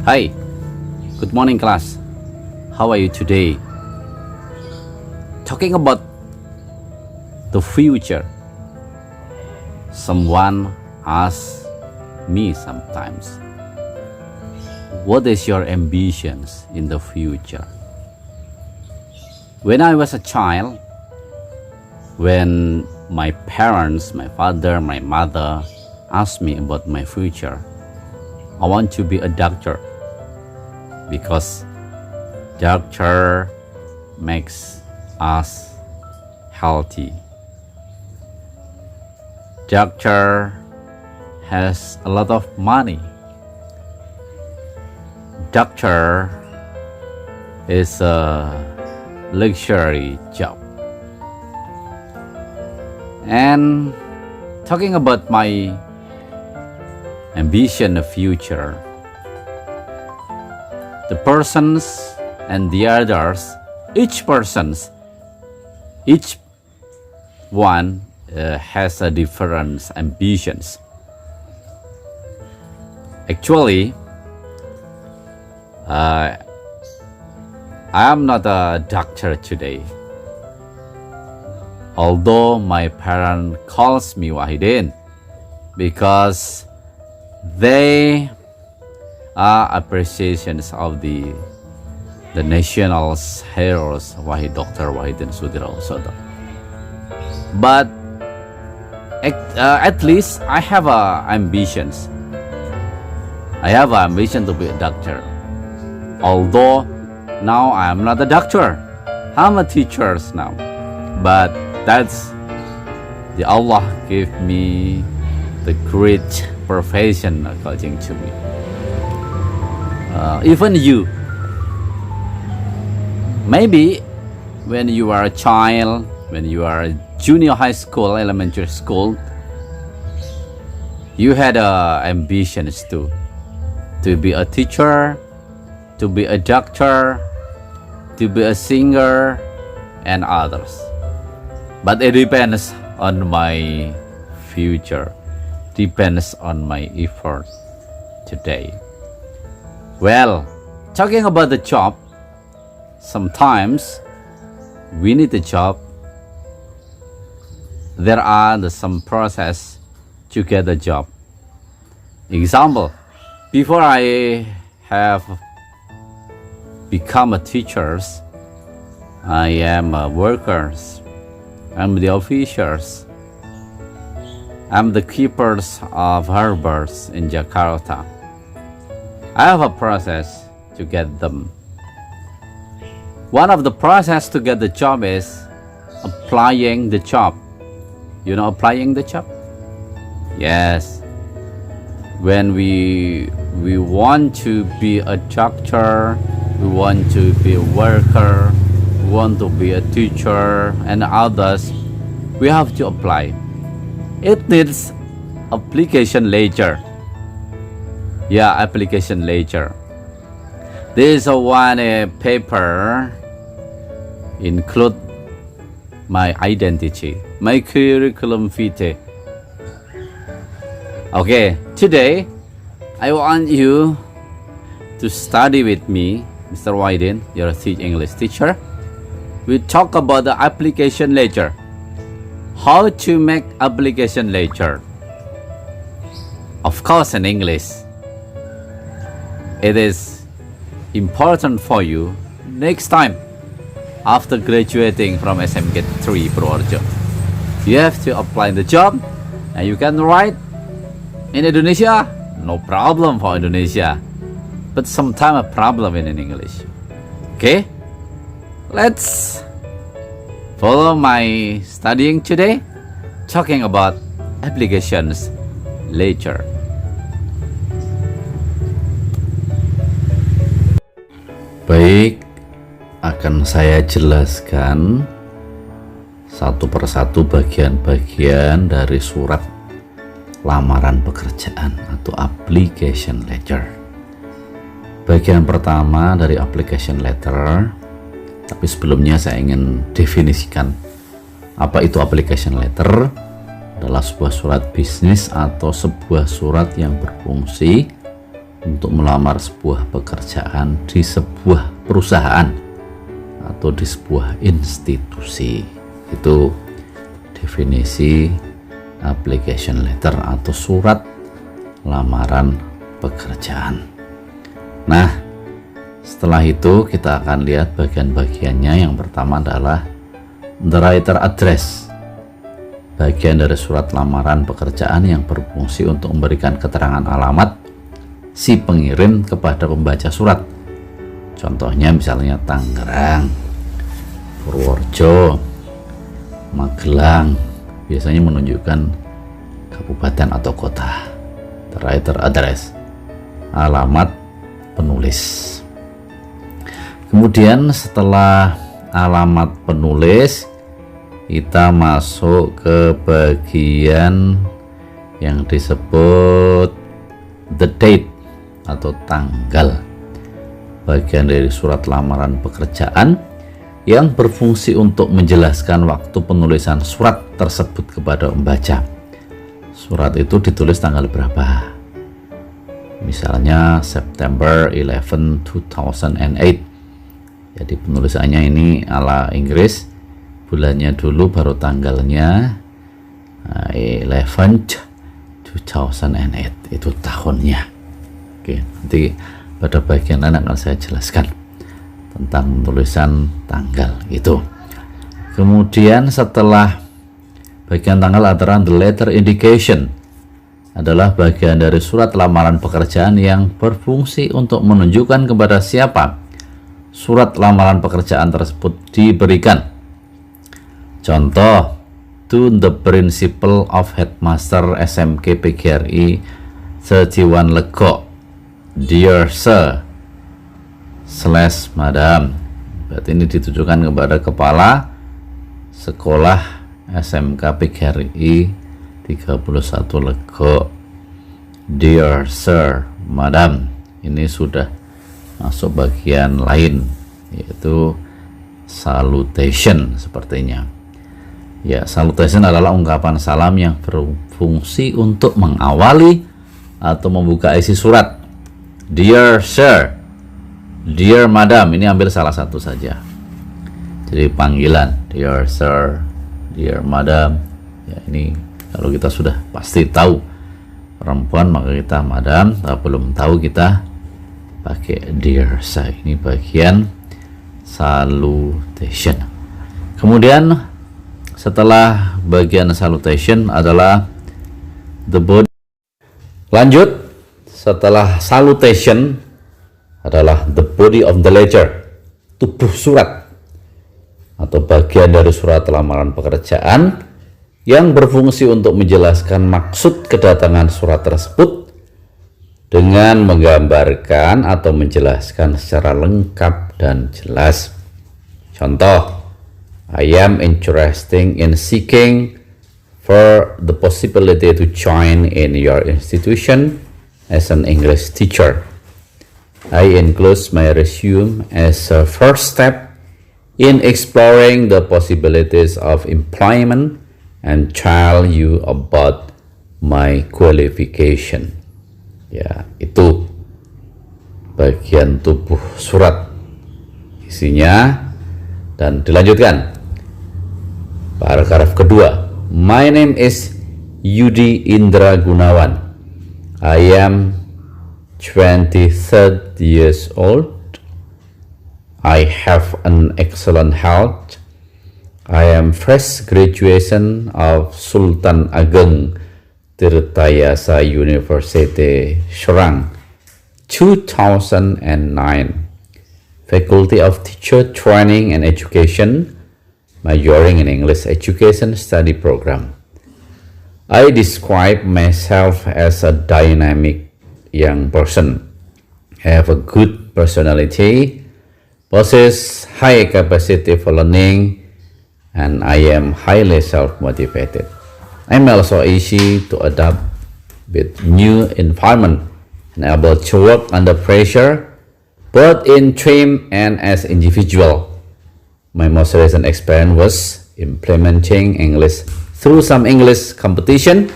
Hi, good morning class. How are you today? Talking about the future. Someone asks me sometimes, what is your ambitions in the future? When I was a child, when my parents, my father, my mother asked me about my future, I want to be a doctor because doctor makes us healthy. Doctor has a lot of money. Doctor is a luxury job. And talking about my ambition of future, the persons and the others, each one has a different ambitions. Actually, I am not a doctor today. Although my parent calls me Wahidin because they are appreciations of the national heroes Dr. Wahidin Sudirohusodo. But at least I have ambitions. I have an ambition to be a doctor. Although now I am not a doctor, I'm a teacher now. But that's the Allah gave me the great profession according to me. Even you, maybe when you are a child, when you are a junior high school, elementary school, you had ambitions to be a teacher, to be a doctor, to be a singer, and others. But it depends on my future, depends on my effort today. Well, talking about the job, sometimes we need a job. There are some process to get a job. Example, before I have become a teacher, I am a worker. I'm the officials. I'm the keepers of harbors in Jakarta. I have a process to get them. One of the process to get the job is applying the job. You know applying the job? Yes. When we want to be a doctor, we want to be a worker, we want to be a teacher and others, we have to apply. It needs application letter. Yeah, application letter. This one paper include my identity, my curriculum vitae. Okay, today I want you to study with me, Mr. Wahidin, your English teacher. We talk about the application letter. How to make application letter. Of course, in English. It is important for you next time after graduating from SMK 3 Purworejo. You have to apply the job and you can write in Indonesia, no problem for Indonesia. But sometimes a problem in English. Okay? Let's follow my studying today, talking about applications later. Baik, akan saya jelaskan satu persatu bagian-bagian dari surat lamaran pekerjaan atau application letter. Bagian pertama dari application letter, tapi sebelumnya saya ingin definisikan apa itu application letter. Adalah sebuah surat bisnis atau sebuah surat yang berfungsi untuk melamar sebuah pekerjaan di sebuah perusahaan atau di sebuah institusi. Itu definisi application letter atau surat lamaran pekerjaan. Nah, setelah itu kita akan lihat bagian-bagiannya. Yang pertama adalah the writer address, bagian dari surat lamaran pekerjaan yang berfungsi untuk memberikan keterangan alamat si pengirim kepada pembaca surat. Contohnya misalnya Tangerang, Purworejo, Magelang, biasanya menunjukkan kabupaten atau kota. The writer address, alamat penulis. Kemudian setelah alamat penulis, kita masuk ke bagian yang disebut the date atau tanggal, bagian dari surat lamaran pekerjaan yang berfungsi untuk menjelaskan waktu penulisan surat tersebut kepada pembaca. Surat itu ditulis tanggal berapa, misalnya September 11, 2008. Jadi penulisannya ini ala Inggris, bulannya dulu baru tanggalnya, 11 2008 itu tahunnya. Oke, nanti pada bagian lain akan saya jelaskan tentang tulisan tanggal itu. Kemudian setelah bagian tanggal adalah the letter indication, adalah bagian dari surat lamaran pekerjaan yang berfungsi untuk menunjukkan kepada siapa surat lamaran pekerjaan tersebut diberikan. Contoh, to the principal of headmaster SMK PGRI Seciwan Lego, dear sir / madam. Berarti ini ditujukan kepada kepala sekolah SMK PGRI 31 Lego, dear sir, madam. Ini sudah masuk bagian lain, yaitu salutation sepertinya. Ya, salutation adalah ungkapan salam yang berfungsi untuk mengawali atau membuka isi surat. Dear sir, dear madam, ini ambil salah satu saja. Jadi panggilan, dear sir, dear madam. Ya, ini kalau kita sudah pasti tahu perempuan maka kita madam, kalau belum tahu kita pakai dear sir. Ini bagian salutation. Kemudian setelah bagian salutation adalah the body. Lanjut, setelah salutation adalah the body of the letter, tubuh surat atau bagian dari surat lamaran pekerjaan yang berfungsi untuk menjelaskan maksud kedatangan surat tersebut dengan menggambarkan atau menjelaskan secara lengkap dan jelas. Contoh, I am interested in seeking for the possibility to join in your institution as an English teacher. I include my resume as a first step in exploring the possibilities of employment and tell you about my qualification. Ya, itu bagian tubuh surat isinya. Dan dilanjutkan paragraf kedua. My name is Yudi Indra Gunawan. I am 23 years old. I have an excellent health. I am fresh graduation of Sultan Ageng Tirtayasa University, Serang, 2009. Faculty of Teacher Training and Education, majoring in English Education Study Program. I describe myself as a dynamic young person. I have a good personality, possess high capacity for learning, and I am highly self-motivated. I'm also easy to adapt with new environment and able to work under pressure, both in team and as individual. My most recent experience was implementing English through some English competition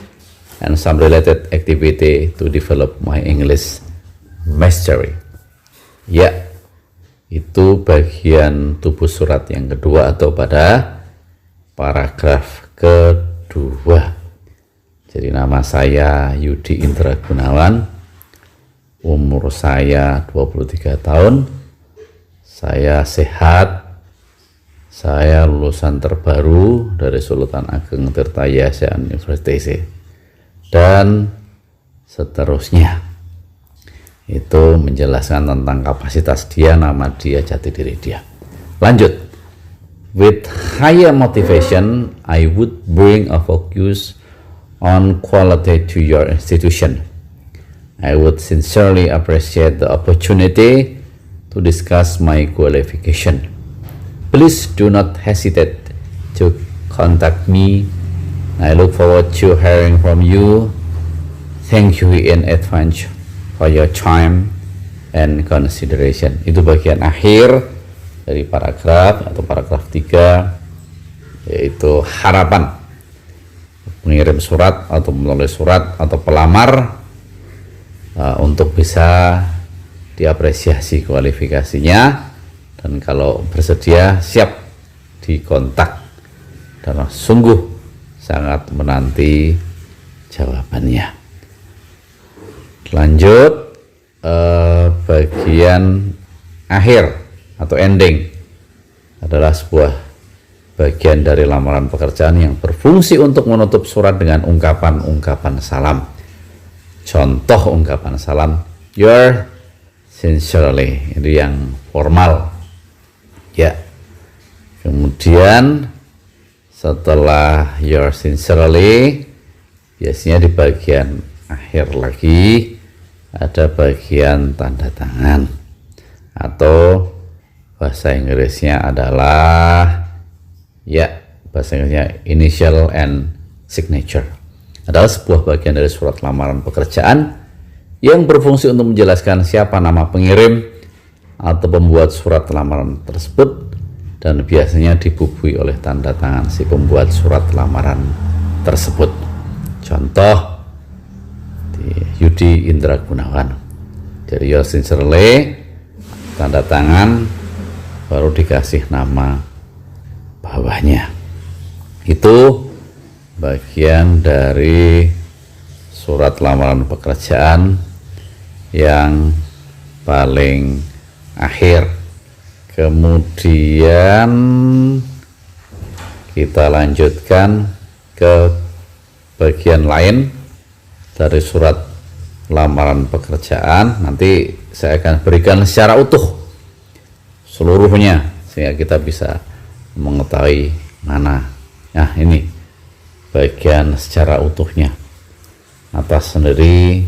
and some related activity to develop my English Mastery. Ya, itu bagian tubuh surat yang kedua atau pada paragraf kedua. Jadi nama saya Yudi Indra Gunawan, umur saya 23 tahun, saya sehat, saya lulusan terbaru dari Sultan Ageng Tirtayasa University, dan seterusnya. Itu menjelaskan tentang kapasitas dia, nama dia, jati diri dia. Lanjut. With higher motivation, I would bring a focus on quality to your institution. I would sincerely appreciate the opportunity to discuss my qualification. Please do not hesitate to contact me. I look forward to hearing from you. Thank you in advance for your time and consideration. Itu bagian akhir dari paragraf atau paragraf 3, yaitu harapan pengirim surat atau menulis surat atau pelamar untuk bisa diapresiasi kualifikasinya, dan kalau bersedia siap dikontak, dan sungguh sangat menanti jawabannya. Lanjut, bagian akhir atau ending adalah sebuah bagian dari lamaran pekerjaan yang berfungsi untuk menutup surat dengan ungkapan-ungkapan salam. Contoh ungkapan salam, your sincerely, itu yang formal. Ya. Kemudian setelah your sincerely, biasanya di bagian akhir lagi ada bagian tanda tangan, atau bahasa Inggrisnya adalah, ya, bahasa Inggrisnya initial and signature. Adalah sebuah bagian dari surat lamaran pekerjaan yang berfungsi untuk menjelaskan siapa nama pengirim atau pembuat surat lamaran tersebut, dan biasanya dibubuhi oleh tanda tangan si pembuat surat lamaran tersebut. Contoh, Yudi Indra Gunawan. Jadi yours sincerely, tanda tangan, baru dikasih nama bawahnya. Itu bagian dari surat lamaran pekerjaan yang paling akhir. Kemudian kita lanjutkan ke bagian lain dari surat lamaran pekerjaan. Nanti saya akan berikan secara utuh seluruhnya sehingga kita bisa mengetahui mana. Nah, ini bagian secara utuhnya. Atas sendiri,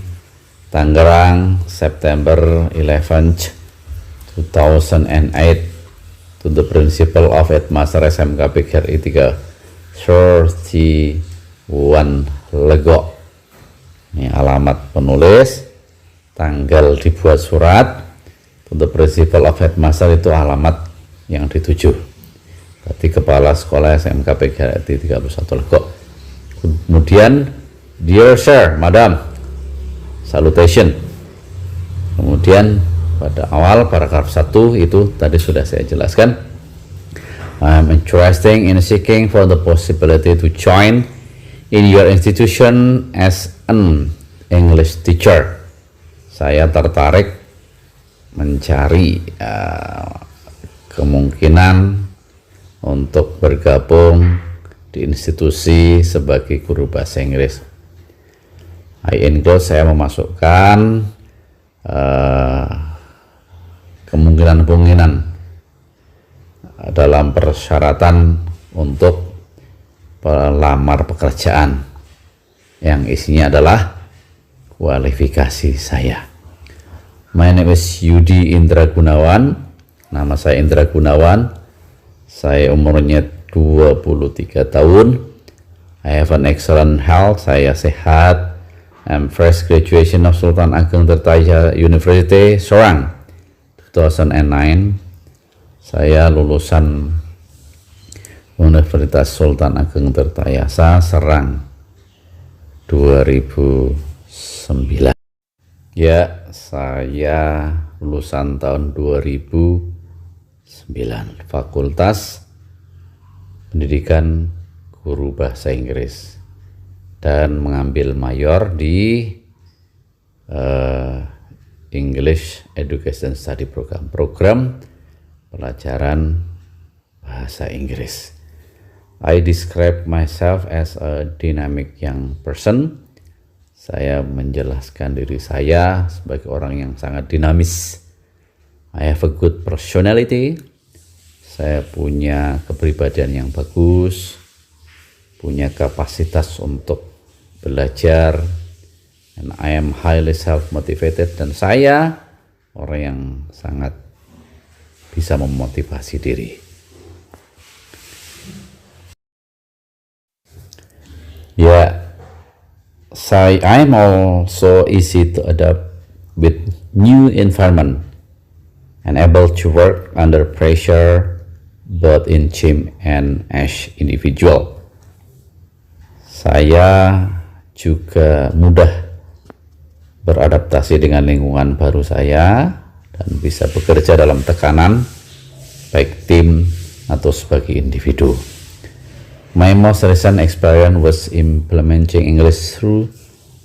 Tangerang, September 11, 2008, to the Principal of Headmaster SMK PGRI 331 Legok. Ini alamat penulis, tanggal dibuat surat, untuk Principal of Headmaster itu alamat yang dituju. Berarti Kepala Sekolah SMK PGRI 31 Legok. Kemudian, dear sir, madam, salutation. Kemudian pada awal paragraf 1 itu tadi sudah saya jelaskan. I'm interested in seeking for the possibility to join in your institution as an English teacher. Saya tertarik mencari kemungkinan untuk bergabung di institusi sebagai guru bahasa Inggris. I include, saya memasukkan kemungkinan-kemungkinan dalam persyaratan untuk pelamar pekerjaan yang isinya adalah kualifikasi saya. My name is Yudi Indra Gunawan. Nama saya Indra Gunawan. Saya umurnya 23 tahun. I have an excellent health. Saya sehat. I'm fresh graduation of Sultan Ageng Tirtayasa University, Serang, 2009. Saya lulusan Universitas Sultan Ageng Tirtayasa, Serang, 2009. Ya, saya lulusan tahun 2009, Fakultas Pendidikan Guru Bahasa Inggris, dan mengambil mayor di English Education Study program pelajaran bahasa Inggris. I describe myself as a dynamic young person. Saya menjelaskan diri saya sebagai orang yang sangat dinamis. I have a good personality. Saya punya kepribadian yang bagus, punya kapasitas untuk belajar, and I am highly self-motivated, dan saya orang yang sangat bisa memotivasi diri. Ya, I'm also easy to adapt with new environment and able to work under pressure both in team and as individual. Saya juga mudah beradaptasi dengan lingkungan baru saya dan bisa bekerja dalam tekanan baik tim atau sebagai individu. My most recent experience was implementing English through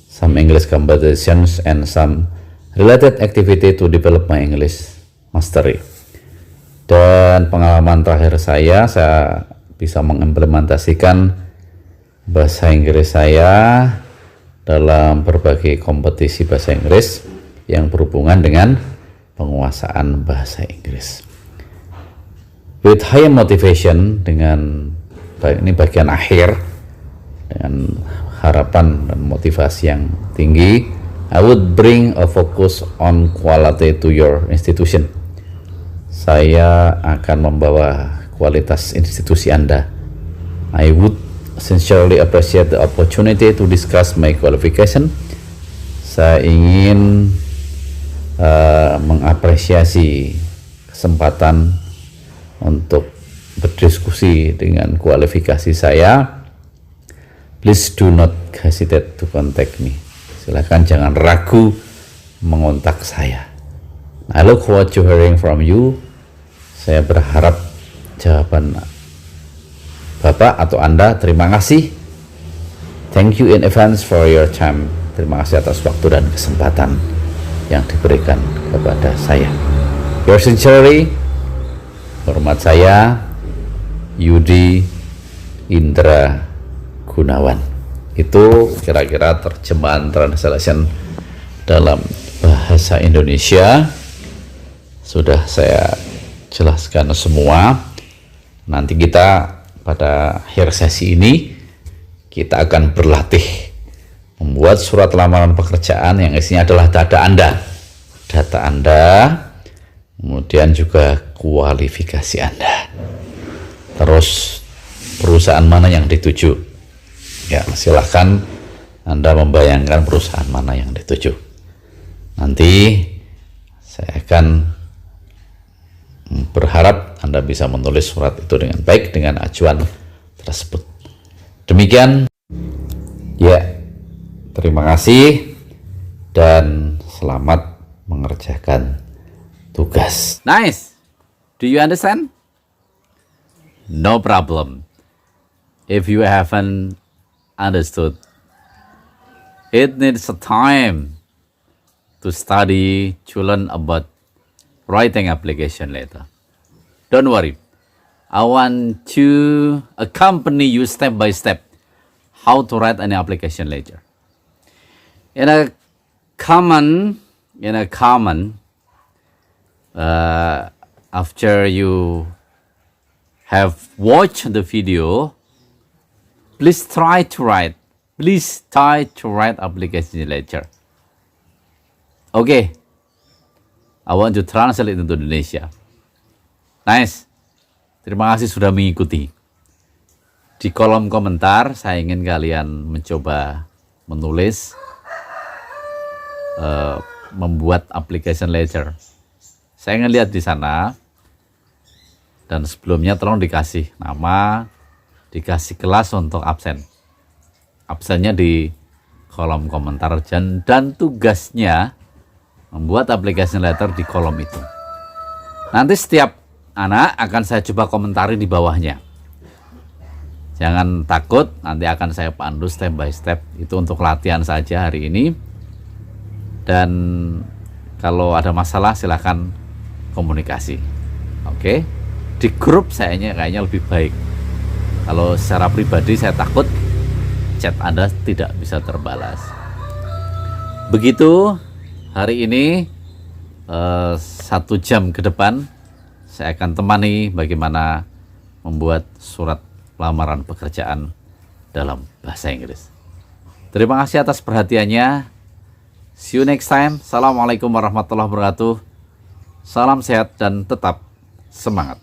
some English competitions and some related activity to develop my English mastery. Dan pengalaman terakhir saya bisa mengimplementasikan bahasa Inggris saya dalam berbagai kompetisi bahasa Inggris yang berhubungan dengan penguasaan bahasa Inggris. With high motivation, ini bagian akhir, dengan harapan dan motivasi yang tinggi, I would bring a focus on quality to your institution. Saya akan membawa kualitas institusi Anda. I would sincerely appreciate the opportunity to discuss my qualification. Saya ingin mengapresiasi kesempatan untuk berdiskusi dengan kualifikasi saya. Please do not hesitate to contact me. Silakan jangan ragu mengontak saya. I look forward to hearing from you. Saya berharap jawaban Bapak atau Anda. Terima kasih. Thank you in advance for your time. Terima kasih atas waktu dan kesempatan yang diberikan kepada saya. Yours sincerely, hormat saya, Yudi Indra Gunawan. Itu kira-kira terjemahan translation dalam bahasa Indonesia. Sudah saya jelaskan semua. Nanti kita pada akhir sesi ini kita akan berlatih membuat surat lamaran pekerjaan yang isinya adalah data Anda, kemudian juga kualifikasi Anda. Terus perusahaan mana yang dituju? Ya, silahkan Anda membayangkan perusahaan mana yang dituju. Nanti saya akan berharap Anda bisa menulis surat itu dengan baik dengan acuan tersebut. Demikian. Ya, terima kasih dan selamat mengerjakan tugas. Nice. Do you understand? No problem. If you haven't understood, it needs a time to study, to learn about writing application letter. Don't worry. I want to accompany you step by step how to write an application letter. In a common, after you have watched the video, please try to write application letter. Okay, I want to translate into Indonesia. Nice. Terima kasih sudah mengikuti. Di kolom komentar saya ingin kalian mencoba menulis, membuat application letter. Saya ingin lihat di sana. Dan sebelumnya tolong dikasih nama, dikasih kelas untuk absen. Absennya di kolom komentar dan tugasnya membuat application letter di kolom itu. Nanti setiap anak akan saya coba komentari di bawahnya. Jangan takut, nanti akan saya pandu step by step. Itu untuk latihan saja hari ini. Dan kalau ada masalah silahkan komunikasi. Oke? Di grup kayaknya lebih baik. Kalau secara pribadi saya takut chat Anda tidak bisa terbalas. Begitu hari ini 1 jam ke depan saya akan temani bagaimana membuat surat lamaran pekerjaan dalam bahasa Inggris. Terima kasih atas perhatiannya. See you next time. Assalamualaikum warahmatullahi wabarakatuh. Salam sehat dan tetap semangat.